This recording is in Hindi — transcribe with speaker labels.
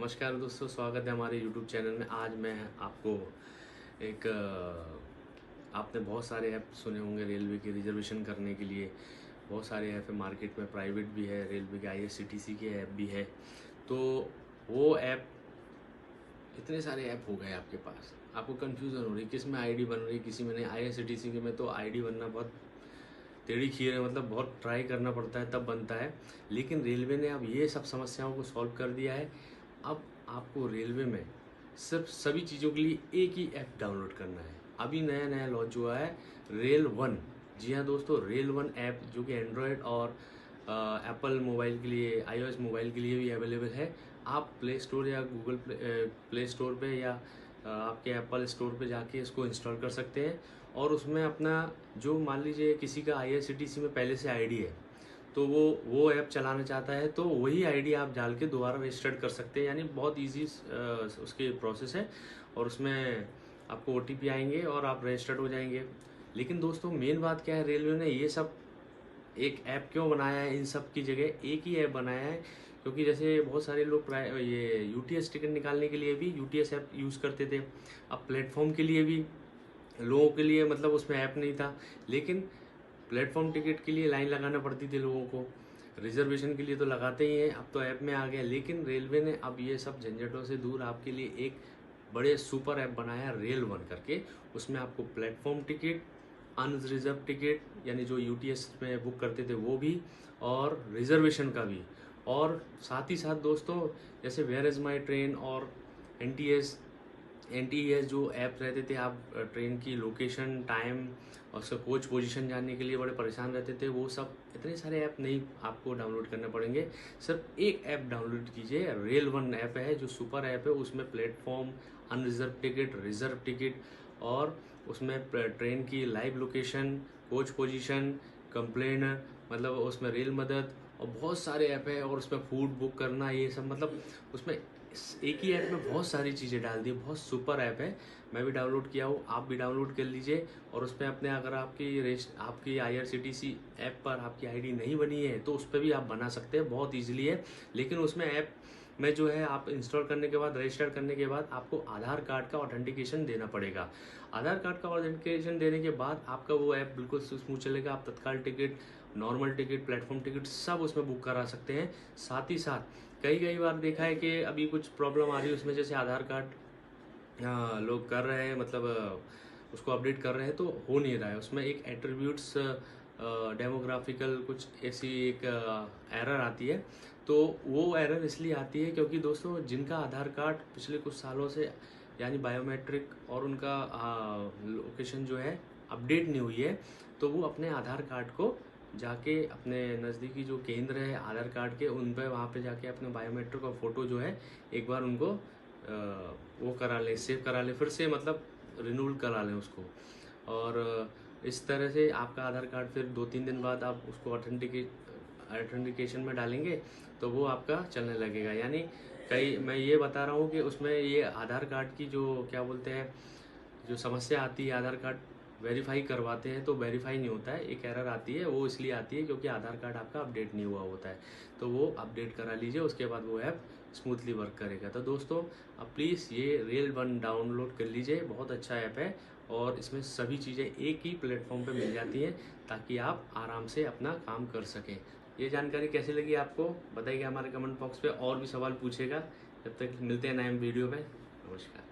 Speaker 1: नमस्कार दोस्तों, स्वागत है हमारे YouTube चैनल में। आज मैं आपको एक आपने बहुत सारे ऐप सुने होंगे रेलवे के रिजर्वेशन करने के लिए। बहुत सारे ऐप है मार्केट में, प्राइवेट भी है, रेलवे के IRCTC के ऐप भी है। तो वो ऐप, इतने सारे ऐप हो गए आपके पास, आपको कन्फ्यूज़न हो रही किस में आईडी बन रही, किसी में नहीं। IRCTC के में तो आईडी बनना बहुत टेढ़ी खीर है, मतलब बहुत ट्राई करना पड़ता है तब बनता है। लेकिन रेलवे ने अब ये सब समस्याओं को सॉल्व कर दिया है। अब आपको रेलवे में सिर्फ सभी चीज़ों के लिए एक ही ऐप डाउनलोड करना है। अभी नया नया लॉन्च हुआ है रेल वन। जी हाँ दोस्तों, रेल वन ऐप जो कि एंड्रॉयड और एप्पल मोबाइल के लिए, iOS मोबाइल के लिए भी अवेलेबल है। आप प्ले स्टोर या गूगल प्ले स्टोर पे या आपके एप्पल स्टोर पे जाके इसको इंस्टॉल कर सकते हैं। और उसमें अपना जो, मान लीजिए किसी का IRCTC में पहले से आईडी है, तो वो ऐप चलाना चाहता है तो वही आईडी आप डाल के दोबारा रजिस्टर्ड कर सकते हैं। यानी बहुत इजी उसकी प्रोसेस है, और उसमें आपको OTP आएंगे और आप रजिस्टर्ड हो जाएंगे। लेकिन दोस्तों मेन बात क्या है, रेलवे ने ये सब एक ऐप क्यों बनाया है, इन सब की जगह एक ही ऐप बनाया है। क्योंकि जैसे बहुत सारे लोग ये UTS टिकट निकालने के लिए भी UTS ऐप यूज़ करते थे। अब प्लेटफॉर्म के लिए भी लोगों के लिए, मतलब उसमें ऐप नहीं था, लेकिन प्लेटफॉर्म टिकट के लिए लाइन लगाना पड़ती थी लोगों को। रिजर्वेशन के लिए तो लगाते ही हैं, अब तो ऐप में आ गया। लेकिन रेलवे ने अब ये सब झंझटों से दूर आपके लिए एक बड़े सुपर ऐप बनाया, रेल वन करके। उसमें आपको प्लेटफॉर्म टिकट, अनरिजर्व टिकट यानी जो UTS में बुक करते थे वो भी, और रिजर्वेशन का भी। और साथ ही साथ दोस्तों, जैसे वेयर इज़ माई ट्रेन और NTES जो ऐप रहते थे, आप ट्रेन की लोकेशन, टाइम और उसका कोच पोजीशन जानने के लिए बड़े परेशान रहते थे, वो सब इतने सारे ऐप नहीं आपको डाउनलोड करने पड़ेंगे। सिर्फ एक ऐप डाउनलोड कीजिए, रेल वन ऐप है जो सुपर ऐप है। उसमें platform, unreserve ticket, reserve ticket, और उसमें ट्रेन की live location, coach position, complain, मतलब उसमें रेल मदद और बहुत सारे ऐप है। और उसमें फूड बुक करना, ये सब, मतलब उसमें एक ही ऐप में बहुत सारी चीज़ें डाल दी। बहुत सुपर ऐप है, मैं भी डाउनलोड किया हूँ, आप भी डाउनलोड कर लीजिए। और उसमें अपने, अगर आपकी IRCTC ऐप पर आपकी आईडी नहीं बनी है तो उस पर भी आप बना सकते हैं, बहुत ईजिली है। लेकिन उसमें ऐप में जो है, आप इंस्टॉल करने के बाद, रजिस्टर करने के बाद आपको आधार कार्ड का ऑथेंटिकेशन देना पड़ेगा। आधार कार्ड का ऑथेंटिकेशन देने के बाद आपका वो ऐप बिल्कुल स्मूथ चलेगा। आप तत्काल ticket, normal ticket, platform ticket सब उसमें बुक करा सकते हैं। साथ ही साथ कई बार देखा है कि अभी कुछ प्रॉब्लम आ रही है उसमें, जैसे आधार कार्ड लोग कर रहे हैं, मतलब उसको अपडेट कर रहे हैं तो हो नहीं रहा है। उसमें एक एट्रीब्यूट्स डेमोग्राफिकल कुछ ऐसी एक एरर आती है। तो वो एरर इसलिए आती है क्योंकि दोस्तों, जिनका आधार कार्ड पिछले कुछ सालों से, यानी बायोमेट्रिक और उनका लोकेशन जो है अपडेट नहीं हुई है, तो वो अपने आधार कार्ड को जाके अपने नज़दीकी जो केंद्र है आधार कार्ड के, उन पर वहाँ पे जाके अपने बायोमेट्रिक और फ़ोटो जो है एक बार उनको वो करा लें, सेव करा लें, फिर से मतलब रिन्यूअल करा लें उसको। और इस तरह से आपका आधार कार्ड फिर 2-3 दिन बाद आप उसको ऑथेंटिकेशन में डालेंगे तो वो आपका चलने लगेगा। यानी मैं ये बता रहा हूँ कि उसमें ये आधार कार्ड की जो, क्या बोलते हैं, जो समस्या आती है, आधार कार्ड वेरीफाई करवाते हैं तो वेरीफाई नहीं होता है, एक एरर आती है। वो इसलिए आती है क्योंकि आधार कार्ड आपका अपडेट नहीं हुआ होता है। तो वो अपडेट करा लीजिए, उसके बाद वो ऐप स्मूथली वर्क करेगा। तो दोस्तों, अब प्लीज़ ये रेल वन डाउनलोड कर लीजिए, बहुत अच्छा ऐप है। और इसमें सभी चीज़ें एक ही प्लेटफॉर्म पे मिल जाती हैं, ताकि आप आराम से अपना काम कर सकें। ये जानकारी कैसी लगी आपको बताइए हमारे कमेंट बॉक्स पे, और भी सवाल पूछेगा। जब तक मिलते हैं नए वीडियो में, नमस्कार।